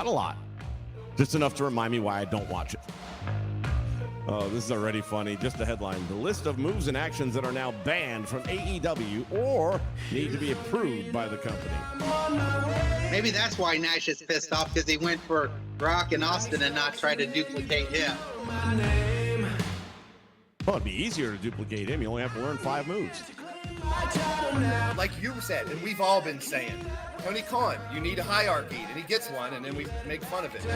Not a lot. Just enough to remind me why I don't watch it. Oh, this is already funny. Just the headline. The list of moves and actions that are now banned from AEW or need to be approved by the company. Maybe that's why Nash is pissed off, because he went for Rock and Austin and not try to duplicate him. Well, it'd be easier to duplicate him. You only have to learn 5 moves. Like you said, and we've all been saying, Tony Khan, you need a hierarchy, and he gets one, and then we make fun of it.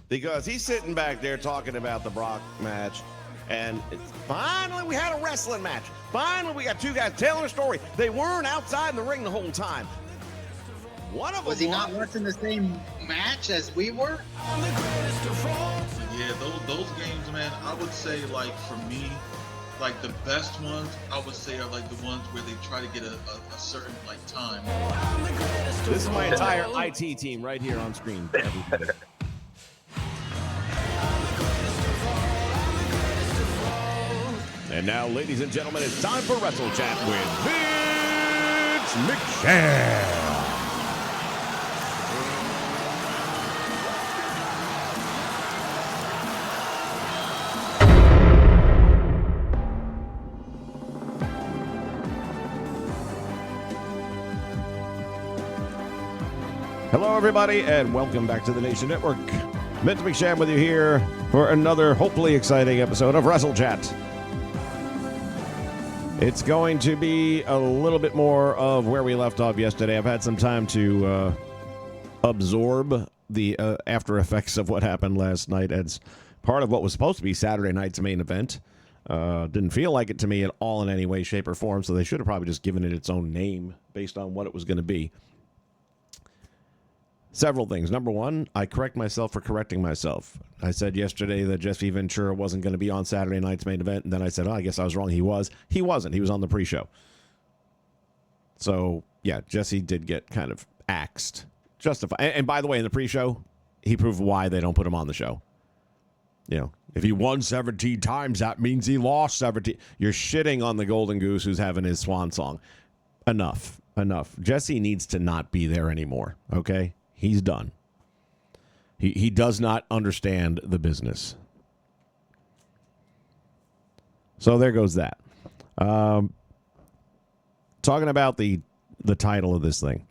Because he's sitting back there talking about the Brock match, and finally we had a wrestling match. Finally we got 2 guys telling a story. They weren't outside in the ring the whole time. One of them was he not watching the same match as we were? Yeah, those games, man, I would say, like, for me, like, the best ones, I would say, are, like, the ones where they try to get a certain, like, time. This is my entire IT team right here on screen. And now, ladies and gentlemen, it's time for Wrestlechat with Vince McShane. Hello, everybody, and welcome back to the Nation Network. Vince McShane with you here for another hopefully exciting episode of Wrestlechat. It's going to be a little bit more of where we left off yesterday. I've had some time to absorb the after effects of what happened last night as part of what was supposed to be Saturday night's main event. Didn't feel like it to me at all in any way, shape, or form, so they should have probably just given it its own name based on what it was going to be. Several things. Number one, I correct myself for correcting myself. I said yesterday that Jesse Ventura wasn't going to be on Saturday night's main event, and then I said, oh, I guess I was wrong. He was. He wasn't. He was on the pre-show. So, yeah, Jesse did get kind of axed. Justified. And by the way, in the pre-show, he proved why they don't put him on the show. You know, if he won 17 times, that means he lost 17. You're shitting on the Golden Goose who's having his swan song. Enough. Jesse needs to not be there anymore, okay? He's done. He does not understand the business. So there goes that. Talking about the title of this thing.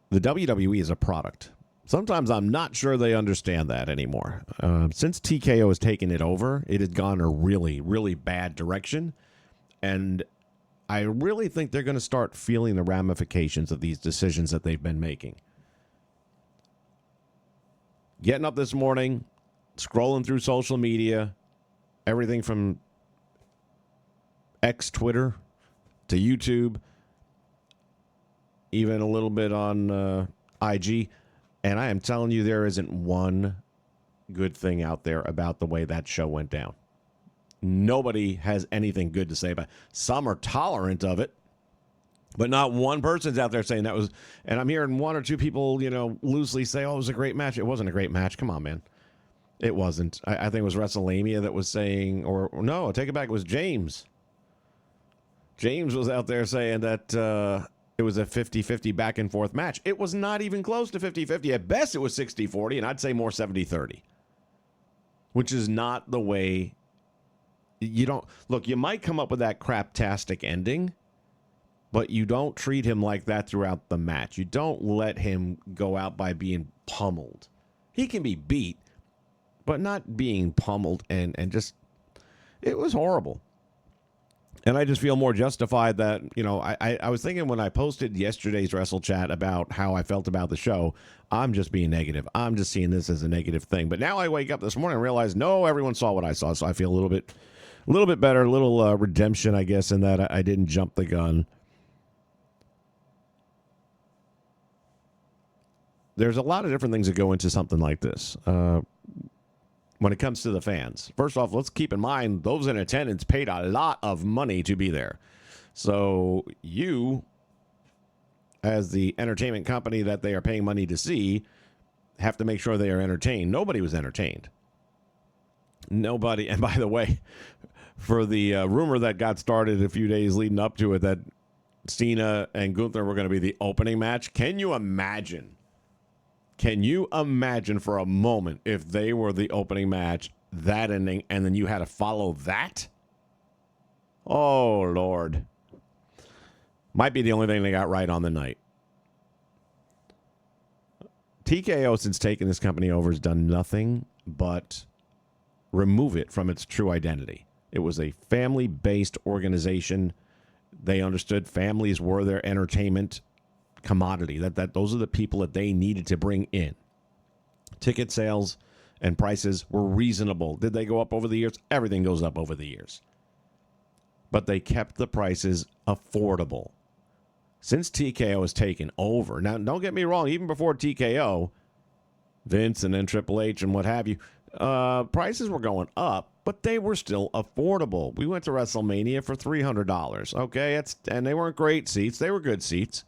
The WWE is a product. Sometimes I'm not sure they understand that anymore. Since TKO has taken it over, it has gone a really, really bad direction. And I really think they're going to start feeling the ramifications of these decisions that they've been making. Getting up this morning, scrolling through social media, everything from X Twitter to YouTube, even a little bit on IG, and I am telling you, there isn't one good thing out there about the way that show went down. Nobody has anything good to say about it. Some are tolerant of it, but not one person's out there saying that was. And I'm hearing 1 or 2 people, loosely say, oh, it was a great match. It wasn't a great match. Come on, man. It wasn't. I think it was WrestleMania that was saying, or no, I take it back. It was James. James was out there saying that it was a 50-50 back and forth match. It was not even close to 50-50. At best, it was 60-40, and I'd say more 70-30, which is not the way. You don't look, you might come up with that craptastic ending, but you don't treat him like that throughout the match. You don't let him go out by being pummeled. He can be beat, but not being pummeled and just, it was horrible. And I just feel more justified that, I was thinking when I posted yesterday's Wrestlechat about how I felt about the show, I'm just being negative. I'm just seeing this as a negative thing. But now I wake up this morning and realize, no, everyone saw what I saw. So I feel a little bit better, a little redemption, I guess, in that I didn't jump the gun. There's a lot of different things that go into something like this. When it comes to the fans, first off, let's keep in mind those in attendance paid a lot of money to be there. So you, as the entertainment company that they are paying money to see, have to make sure they are entertained. Nobody was entertained. Nobody. And by the way, for the rumor that got started a few days leading up to it that Cena and Gunther were going to be the opening match. Can you imagine? Can you imagine for a moment if they were the opening match, that ending, and then you had to follow that? Oh, Lord. Might be the only thing they got right on the night. TKO, since taking this company over, has done nothing but remove it from its true identity. It was a family-based organization. They understood families were their entertainment commodity. That those are the people that they needed to bring in. Ticket sales and prices were reasonable. Did they go up over the years? Everything goes up over the years. But they kept the prices affordable. Since TKO has taken over, now don't get me wrong, even before TKO, Vince and then Triple H and what have you, prices were going up, but they were still affordable. We went to WrestleMania for $300. Okay, and they weren't great seats. They were good seats.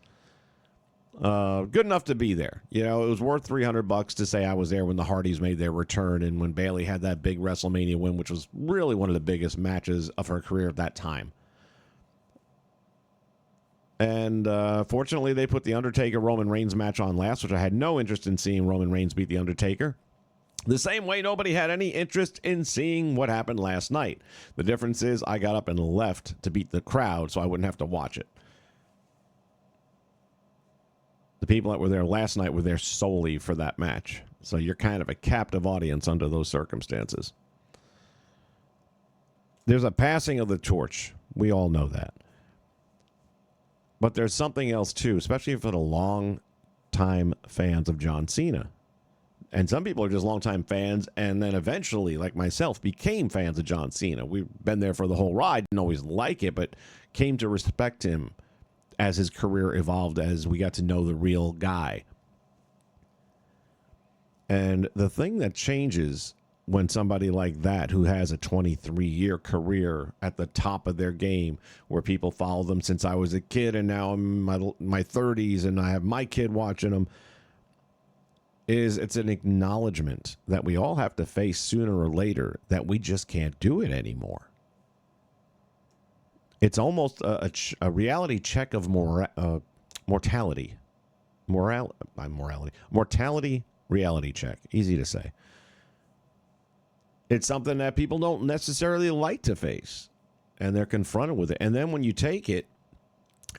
Good enough to be there. You know, it was worth $300 to say I was there when the Hardys made their return and when Bayley had that big WrestleMania win, which was really one of the biggest matches of her career at that time. And fortunately, they put the Undertaker-Roman Reigns match on last, which I had no interest in seeing Roman Reigns beat the Undertaker. The same way nobody had any interest in seeing what happened last night. The difference is I got up and left to beat the crowd so I wouldn't have to watch it. The people that were there last night were there solely for that match. So you're kind of a captive audience under those circumstances. There's a passing of the torch. We all know that. But there's something else, too, especially for the long-time fans of John Cena. And some people are just long-time fans and then eventually, like myself, became fans of John Cena. We've been there for the whole ride, didn't always like it, but came to respect him as his career evolved, as we got to know the real guy. And the thing that changes when somebody like that, who has a 23-year career at the top of their game, where people follow them since I was a kid and now I'm in my 30s and I have my kid watching them, is it's an acknowledgement that we all have to face sooner or later that we just can't do it anymore. It's almost a reality check of mortality. Mortality reality check. Easy to say. It's something that people don't necessarily like to face, and they're confronted with it. And then when you take it,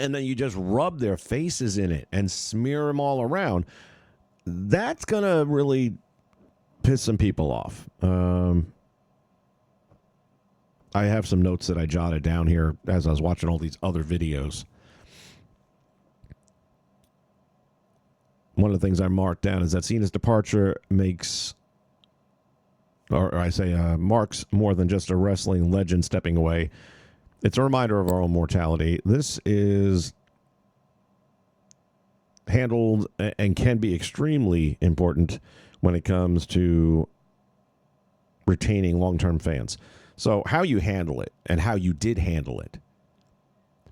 and then you just rub their faces in it and smear them all around, that's going to really piss some people off. I have some notes that I jotted down here as I was watching all these other videos. One of the things I marked down is that Cena's departure marks more than just a wrestling legend stepping away. It's a reminder of our own mortality. This is handled and can be extremely important when it comes to retaining long-term fans. So how you handle it and how you did handle it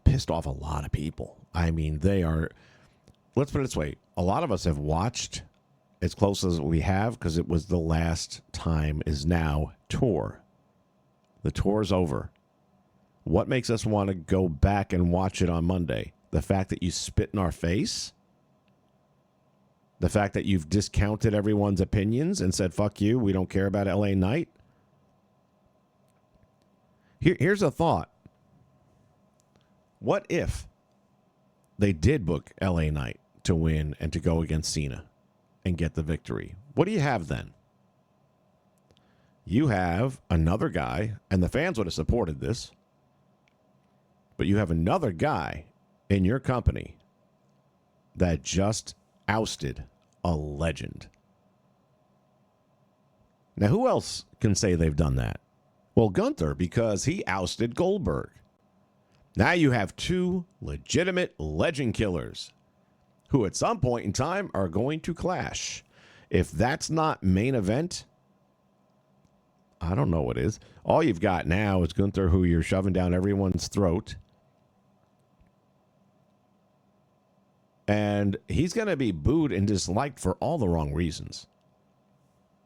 pissed off a lot of people. I mean, let's put it this way. A lot of us have watched as close as we have because it was the last time is now tour. The tour's over. What makes us want to go back and watch it on Monday? The fact that you spit in our face? The fact that you've discounted everyone's opinions and said, fuck you, we don't care about LA Knight? Here's a thought. What if they did book LA Knight to win and to go against Cena and get the victory? What do you have then? You have another guy, and the fans would have supported this, but you have another guy in your company that just ousted a legend. Now, who else can say they've done that? Well, Gunther, because he ousted Goldberg. Now you have two legitimate legend killers who at some point in time are going to clash. If that's not main event, I don't know what is. All you've got now is Gunther, who you're shoving down everyone's throat. And he's going to be booed and disliked for all the wrong reasons.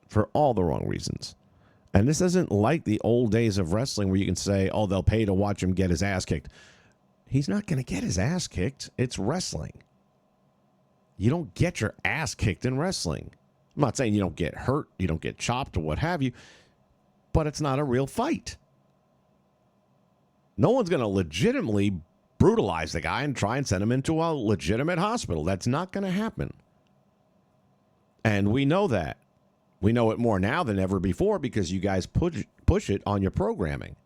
For all the wrong reasons. And this isn't like the old days of wrestling where you can say, oh, they'll pay to watch him get his ass kicked. he's not going to get his ass kicked. It's wrestling. You don't get your ass kicked in wrestling. I'm not saying you don't get hurt, you don't get chopped or what have you, but it's not a real fight. No one's going to legitimately brutalize the guy and try and send him into a legitimate hospital. That's not going to happen. And we know that. We know it more now than ever before because you guys push it on your programming.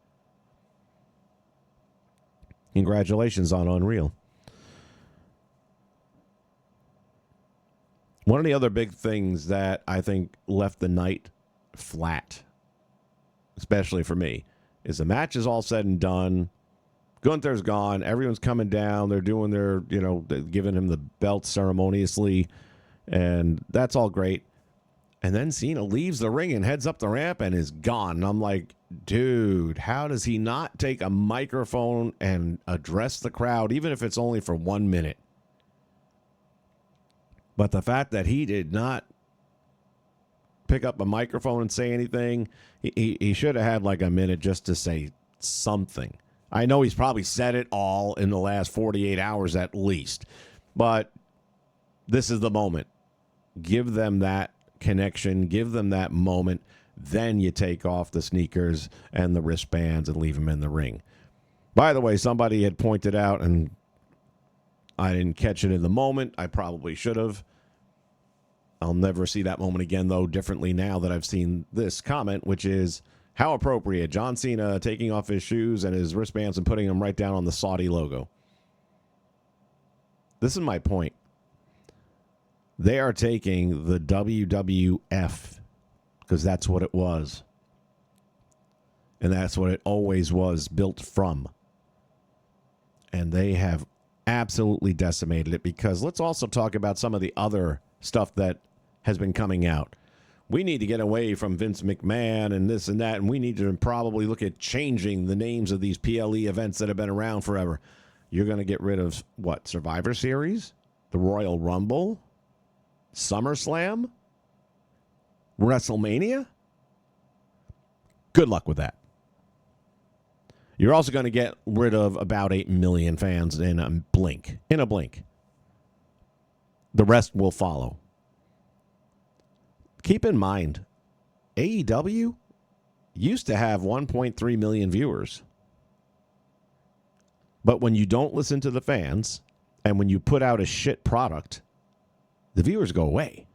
Congratulations on Unreal. One of the other big things that I think left the night flat, especially for me, is the match is all said and done. Gunther's gone. Everyone's coming down. They're doing their, they're giving him the belt ceremoniously, and that's all great. And then Cena leaves the ring and heads up the ramp and is gone. And I'm like, dude, how does he not take a microphone and address the crowd, even if it's only for 1 minute? But the fact that he did not pick up a microphone and say anything, he should have had like a minute just to say something. I know he's probably said it all in the last 48 hours at least, but this is the moment. Give them that connection, give them that moment, then you take off the sneakers and the wristbands and leave them in the ring. By the way, somebody had pointed out, and I didn't catch it in the moment. I probably should have. I'll never see that moment again, though, differently now that I've seen this comment, which is, how appropriate. John Cena taking off his shoes and his wristbands and putting them right down on the Saudi logo. This is my point. They are taking the WWF, because that's what it was. And that's what it always was built from. And they have absolutely decimated it, because let's also talk about some of the other stuff that has been coming out. We need to get away from Vince McMahon and this and that, and we need to probably look at changing the names of these PLE events that have been around forever. You're going to get rid of, what, Survivor Series? The Royal Rumble? SummerSlam? WrestleMania? Good luck with that. You're also going to get rid of about 8 million fans in a blink. In a blink. The rest will follow. Keep in mind, AEW used to have 1.3 million viewers. But when you don't listen to the fans, and when you put out a shit product, the viewers go away.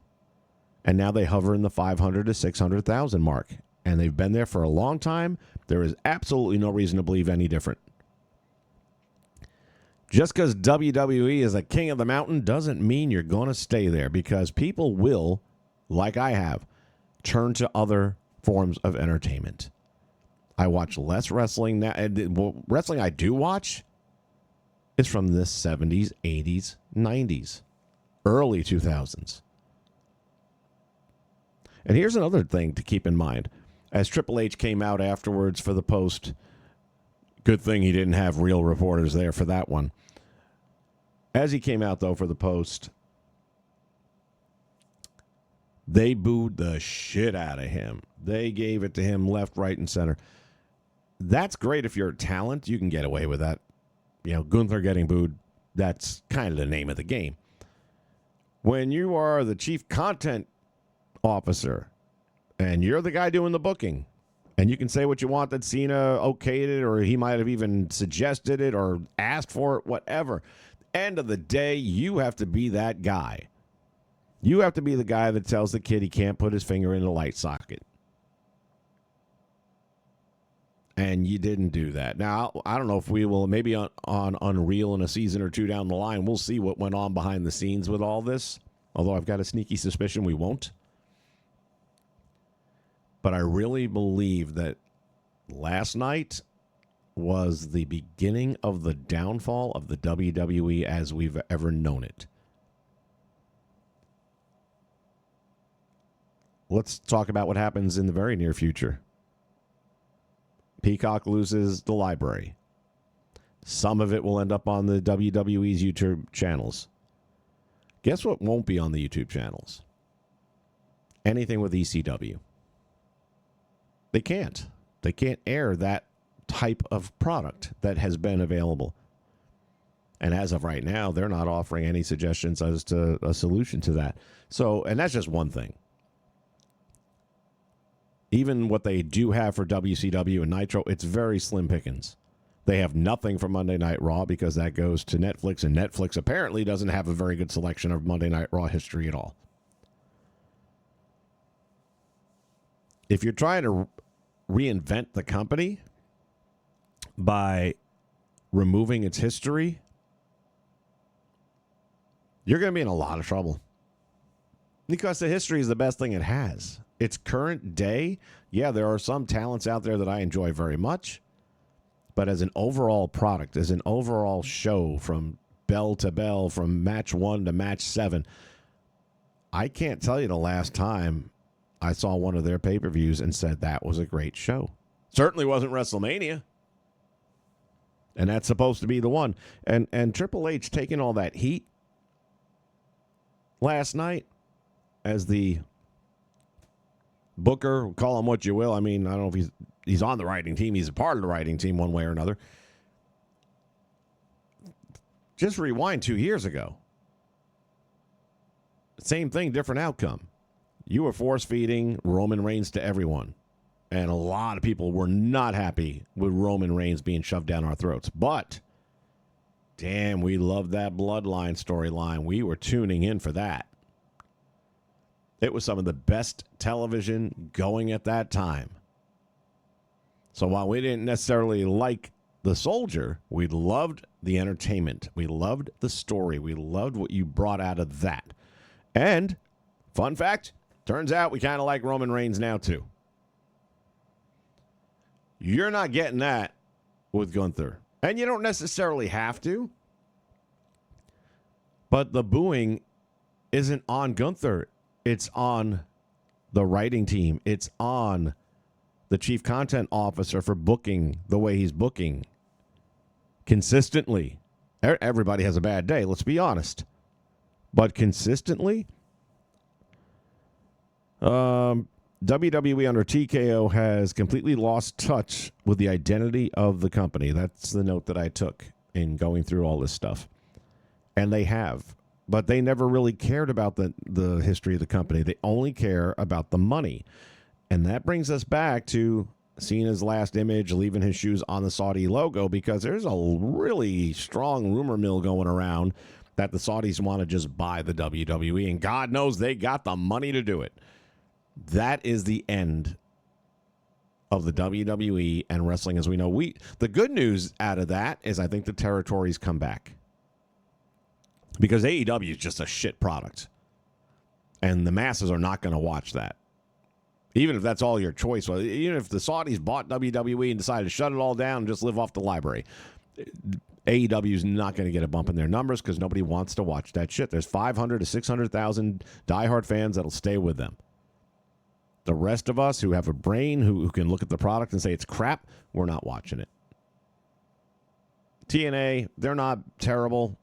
And now they hover in the 500 to 600,000 mark. And they've been there for a long time. There is absolutely no reason to believe any different. Just because WWE is a king of the mountain doesn't mean you're going to stay there, because people will, like I have, turn to other forms of entertainment. I watch less wrestling now. Wrestling I do watch is from the 70s, 80s, 90s, early 2000s. And here's another thing to keep in mind. As Triple H came out afterwards for the post, good thing he didn't have real reporters there for that one. As he came out, though, for the post, they booed the shit out of him. They gave it to him left, right, and center. That's great if you're a talent. You can get away with that. Gunther getting booed, that's kind of the name of the game. When you are the chief content officer and you're the guy doing the booking, and you can say what you want that Cena okayed it, or he might have even suggested it or asked for it, whatever. End of the day, you have to be that guy. You have to be the guy that tells the kid he can't put his finger in the light socket. And you didn't do that. Now, I don't know if we will, maybe on Unreal in a season or two down the line, we'll see what went on behind the scenes with all this. Although I've got a sneaky suspicion we won't. But I really believe that last night was the beginning of the downfall of the WWE as we've ever known it. Let's talk about what happens in the very near future. Peacock loses the library. Some of it will end up on the WWE's YouTube channels. Guess what won't be on the YouTube channels? Anything with ECW. They can't. They can't air that type of product that has been available. And as of right now, they're not offering any suggestions as to a solution to that. So, and that's just one thing. Even what they do have for WCW and Nitro, it's very slim pickings. They have nothing for Monday Night Raw because that goes to Netflix, and Netflix apparently doesn't have a very good selection of Monday Night Raw history at all. If you're trying to reinvent the company by removing its history, you're going to be in a lot of trouble. Because the history is the best thing it has. Its current day, yeah, there are some talents out there that I enjoy very much. But as an overall product, as an overall show from bell to bell, from match 1 to match 7, I can't tell you the last time I saw one of their pay-per-views and said that was a great show. Certainly wasn't WrestleMania. And that's supposed to be the one. And Triple H taking all that heat last night as the booker, call him what you will. I mean, I don't know if he's on the writing team. He's a part of the writing team one way or another. Just rewind 2 years ago. Same thing, different outcome. You were force-feeding Roman Reigns to everyone. And a lot of people were not happy with Roman Reigns being shoved down our throats. But, damn, we loved that bloodline storyline. We were tuning in for that. It was some of the best television going at that time. So while we didn't necessarily like the soldier, we loved the entertainment. We loved the story. We loved what you brought out of that. And, fun fact, turns out we kind of like Roman Reigns now too. You're not getting that with Gunther. And you don't necessarily have to. But the booing isn't on Gunther. It's on the writing team. It's on the chief content officer for booking the way he's booking consistently. Everybody has a bad day, let's be honest. But consistently, WWE under TKO has completely lost touch with the identity of the company. That's the note that I took in going through all this stuff. And they have. But they never really cared about the history of the company. They only care about the money. And that brings us back to Cena's last image, leaving his shoes on the Saudi logo, because there's a really strong rumor mill going around that the Saudis want to just buy the WWE. And God knows they got the money to do it. That is the end of the WWE and wrestling as we know. The good news out of that is I think the territories come back. Because AEW is just a shit product. And the masses are not going to watch that. Even if that's all your choice was. Even if the Saudis bought WWE and decided to shut it all down and just live off the library. AEW is not going to get a bump in their numbers because nobody wants to watch that shit. There's 500 to 600,000 diehard fans that'll stay with them. The rest of us who have a brain, who can look at the product and say it's crap, we're not watching it. TNA, they're not terrible.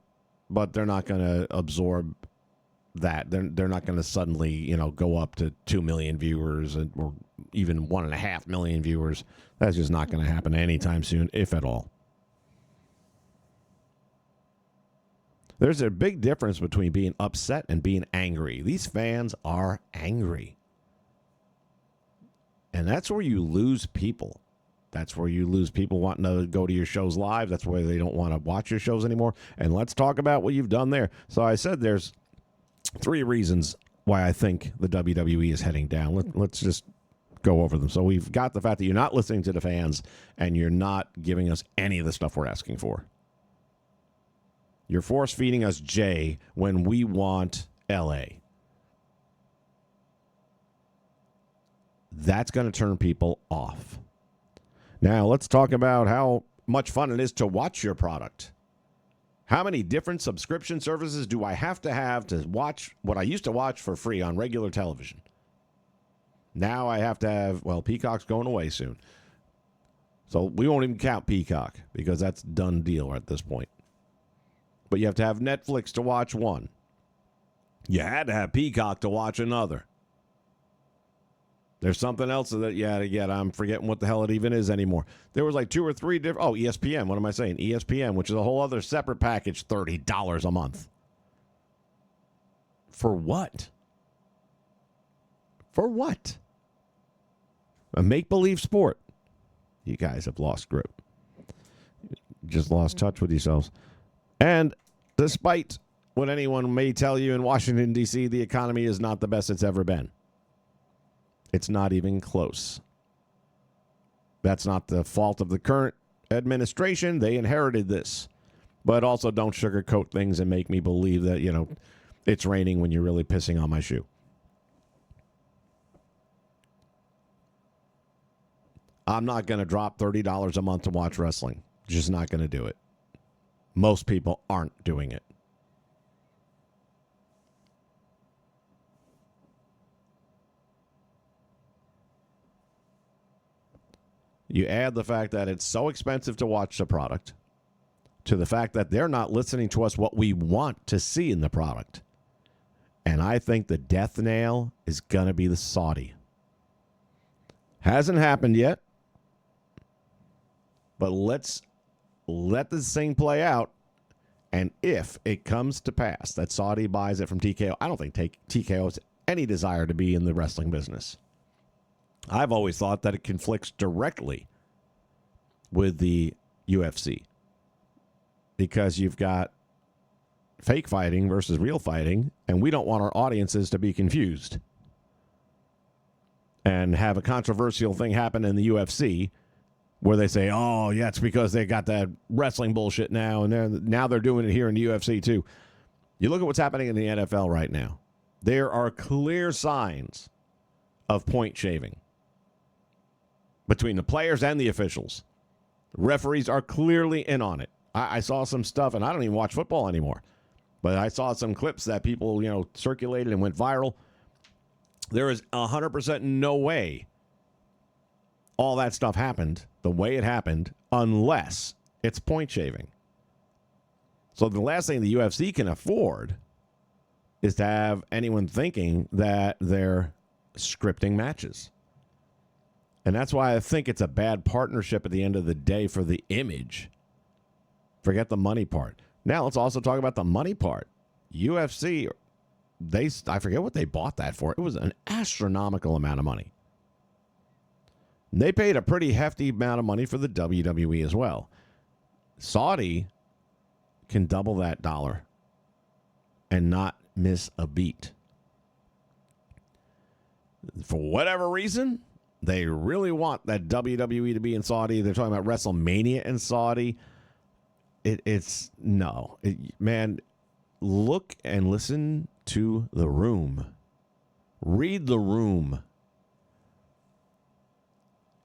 But they're not going to absorb that. They're not going to suddenly, go up to 2 million viewers or even 1.5 million viewers. That's just not going to happen anytime soon, if at all. There's a big difference between being upset and being angry. These fans are angry. And that's where you lose people. That's where you lose people wanting to go to your shows live. That's where they don't want to watch your shows anymore. And let's talk about what you've done there. So I said there's 3 reasons why I think the WWE is heading down. Let's just go over them. So we've got the fact that you're not listening to the fans and you're not giving us any of the stuff we're asking for. You're force feeding us J when we want LA. That's going to turn people off. Now, let's talk about how much fun it is to watch your product. How many different subscription services do I have to watch what I used to watch for free on regular television? Now I have to have, Peacock's going away soon. So we won't even count Peacock because that's a done deal at this point. But you have to have Netflix to watch one. You had to have Peacock to watch another. There's something else that, I'm forgetting what the hell it even is anymore. There was like 2 or 3 different, ESPN, what am I saying? ESPN, which is a whole other separate package, $30 a month. For what? For what? A make-believe sport. You guys have lost grip. Just lost touch with yourselves. And despite what anyone may tell you in Washington, D.C., the economy is not the best it's ever been. It's not even close. That's not the fault of the current administration. They inherited this. But also don't sugarcoat things and make me believe that, it's raining when you're really pissing on my shoe. I'm not going to drop $30 a month to watch wrestling. Just not going to do it. Most people aren't doing it. You add the fact that it's so expensive to watch the product to the fact that they're not listening to us what we want to see in the product. And I think the death nail is going to be the Saudi. Hasn't happened yet. But let's let this thing play out. And if it comes to pass that Saudi buys it from TKO, I don't think TKO has any desire to be in the wrestling business. I've always thought that it conflicts directly with the UFC. Because you've got fake fighting versus real fighting, and we don't want our audiences to be confused and have a controversial thing happen in the UFC where they say, it's because they got that wrestling bullshit now, and now they're doing it here in the UFC too. You look at what's happening in the NFL right now. There are clear signs of point shaving between the players and the officials. Referees are clearly in on it. I saw some stuff, and I don't even watch football anymore, but I saw some clips that people, circulated and went viral. There is 100% no way all that stuff happened the way it happened unless it's point shaving. So the last thing the UFC can afford is to have anyone thinking that they're scripting matches. And that's why I think it's a bad partnership at the end of the day for the image. Forget the money part. Now let's also talk about the money part. UFC, I forget what they bought that for. It was an astronomical amount of money. They paid a pretty hefty amount of money for the WWE as well. Saudi can double that dollar and not miss a beat. For whatever reason, they really want that WWE to be in Saudi. They're talking about WrestleMania in Saudi. Man, look and listen to the room. Read the room.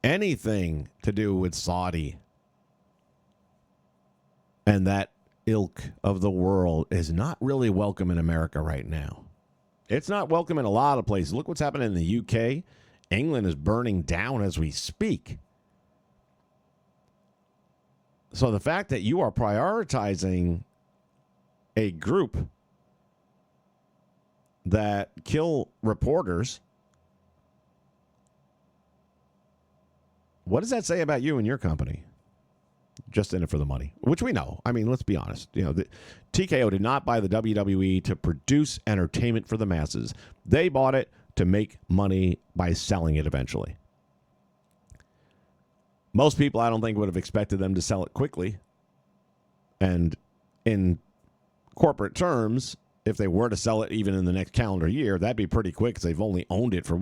Anything to do with Saudi and that ilk of the world is not really welcome in America right now. It's not welcome in a lot of places. Look what's happening in the UK. England is burning down as we speak. So the fact that you are prioritizing a group that kill reporters, what does that say about you and your company? Just in it for the money, which we know. I mean, let's be honest. The TKO did not buy the WWE to produce entertainment for the masses. They bought it to make money by selling it eventually. Most people, I don't think, would have expected them to sell it quickly. And in corporate terms, if they were to sell it even in the next calendar year, that'd be pretty quick because they've only owned it for,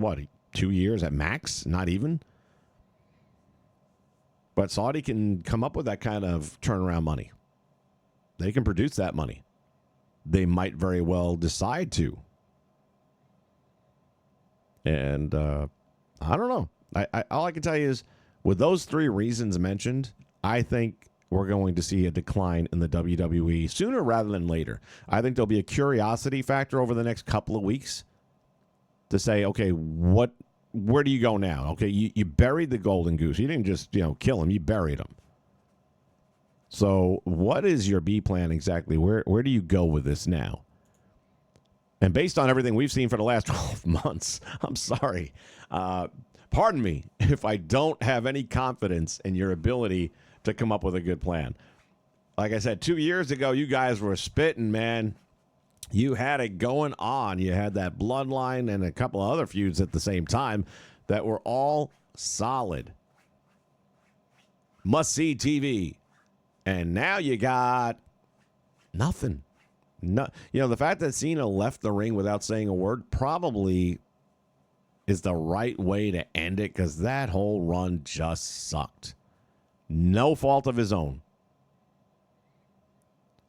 2 years at max? Not even. But Saudi can come up with that kind of turnaround money. They can produce that money. They might very well decide to. And I don't know. All I can tell you is, with those 3 reasons mentioned, I think we're going to see a decline in the WWE sooner rather than later. I think there'll be a curiosity factor over the next couple of weeks to say, okay, where do you go now? Okay, you buried the golden goose. You didn't just kill him. You buried him. So what is your B plan exactly? Where do you go with this now? And based on everything we've seen for the last 12 months, I'm sorry. Pardon me if I don't have any confidence in your ability to come up with a good plan. Like I said, 2 years ago, you guys were spitting, man. You had it going on. You had that bloodline and a couple of other feuds at the same time that were all solid. Must-see TV. And now you got nothing. No, the fact that Cena left the ring without saying a word probably is the right way to end it, because that whole run just sucked. No fault of his own.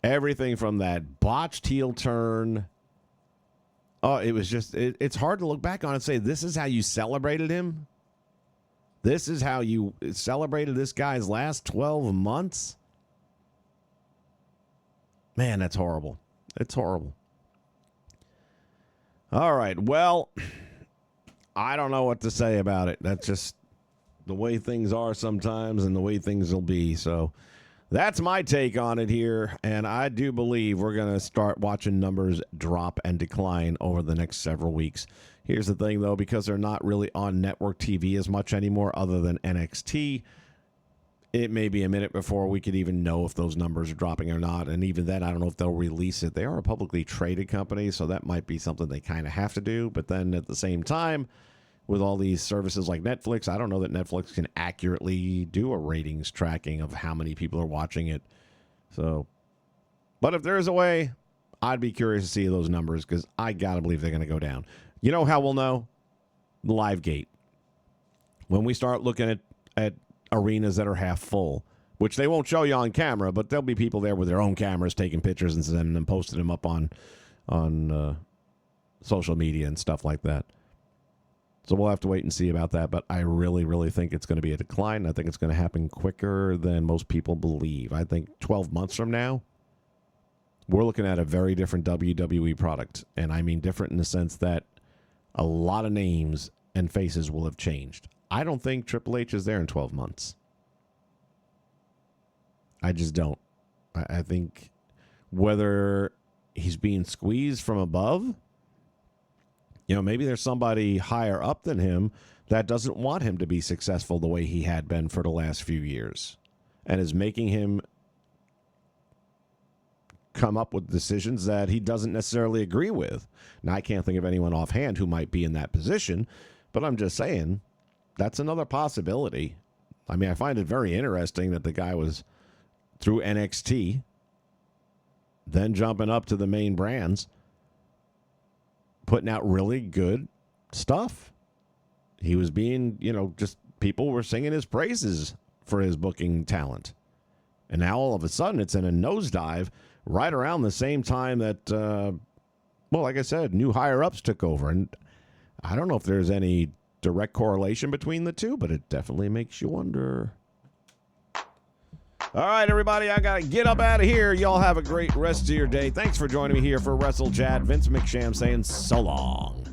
Everything from that botched heel turn. Oh, it was just, it's hard to look back on and say, this is how you celebrated him? This is how you celebrated this guy's last 12 months? Man, that's horrible. It's horrible. All right. Well, I don't know what to say about it. That's just the way things are sometimes and the way things will be. So that's my take on it here. And I do believe we're going to start watching numbers drop and decline over the next several weeks. Here's the thing, though, because they're not really on network TV as much anymore other than NXT, it may be a minute before we could even know if those numbers are dropping or not. And even then, I don't know if they'll release it. They are a publicly traded company, so that might be something they kind of have to do. But then at the same time, with all these services like Netflix, I don't know that Netflix can accurately do a ratings tracking of how many people are watching it. So, but if there is a way, I'd be curious to see those numbers, because I got to believe they're going to go down. You know how we'll know? LiveGate. When we start looking at arenas that are half full, which they won't show you on camera, but there'll be people there with their own cameras taking pictures and sending them, posting them up on social media and stuff like that. So we'll have to wait and see about that, but I really, really think it's going to be a decline. I think it's going to happen quicker than most people believe. I think 12 months from now, we're looking at a very different WWE product, and I mean different in the sense that a lot of names and faces will have changed. I don't think Triple H is there in 12 months. I just don't. I think whether he's being squeezed from above, maybe there's somebody higher up than him that doesn't want him to be successful the way he had been for the last few years and is making him come up with decisions that he doesn't necessarily agree with. Now, I can't think of anyone offhand who might be in that position, but I'm just saying, that's another possibility. I mean, I find it very interesting that the guy was through NXT, then jumping up to the main brands, putting out really good stuff. He was being, just people were singing his praises for his booking talent. And now all of a sudden it's in a nosedive right around the same time that, like I said, new higher-ups took over. And I don't know if there's any direct correlation between the two, but it definitely makes you wonder. All right, everybody, I got to get up out of here. Y'all have a great rest of your day. Thanks for joining me here for Wrestlechat. Vince McSham saying so long.